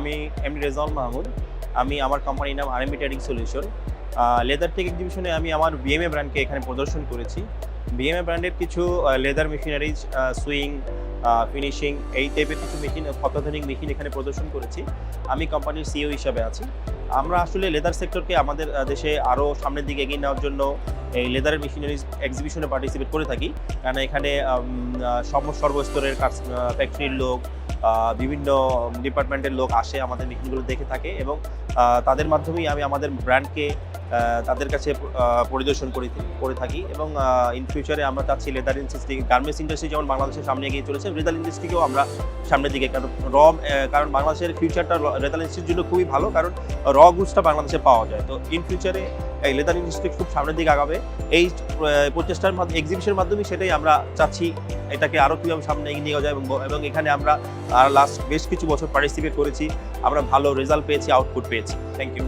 আমি এমডি রেজাউল মাহমুদ। আমি আমার কোম্পানির নাম RMB trading solution. Leather tech এক্সিবিশনে আমি আমার বিএমএ ব্র্যান্ডকে এখানে প্রদর্শন করেছি। বিএমএ ব্র্যান্ডের কিছু লেদার মেশিনারিজ, সুইং, ফিনিশিং এই টাইপের কিছু মেশিন, অত্যাধুনিক মেশিন এখানে প্রদর্শন করেছি। আমি কোম্পানির সিইও হিসাবে আছি। আমরা আসলে লেদার সেক্টরকে আমাদের দেশে আরও সামনের দিকে এগিয়ে নেওয়ার জন্য এই লেদারের মেশিনারিজ এক্সিবিশনে পার্টিসিপেট করে থাকি। কারণ এখানে সর্বস্তরের ফ্যাক্টরির লোক, বিভিন্ন ডিপার্টমেন্টের লোক আসে, আমাদের মেশিনগুলো দেখে থাকে এবং তাদের মাধ্যমেই আমি আমাদের ব্র্যান্ডকে তাদের কাছে পরিদর্শন করে থাকি। এবং ইন ফিউচারে আমরা চাচ্ছি লেদার ইন্ডাস্ট্রি, গার্মেন্টস ইন্ডাস্ট্রি যেমন বাংলাদেশের সামনে এগিয়ে চলেছে, লেদার ইন্ডাস্ট্রিকেও আমরা সামনের দিকে, কারণ বাংলাদেশের ফিউচারটা লেদার ইন্ডাস্ট্রির জন্য খুবই ভালো, কারণ গুডসটা বাংলাদেশে পাওয়া যায়। তো ইন ফিউচারে এই লেদার ইন্ডাস্ট্রি খুব সামনের দিকে আগাবে। এই প্রচেষ্টার মাধ্যমে, এক্সিবিশনের মাধ্যমে সেটাই আমরা চাচ্ছি, এটাকে আরও কীভাবে সামনে এগিয়ে নিয়ে যায়। এবং এখানে আমরা লাস্ট বেশ কিছু বছর পার্টিসিপেট করেছি, আমরা ভালো রেজাল্ট পেয়েছি, আউটপুট পেয়েছি। Thank you.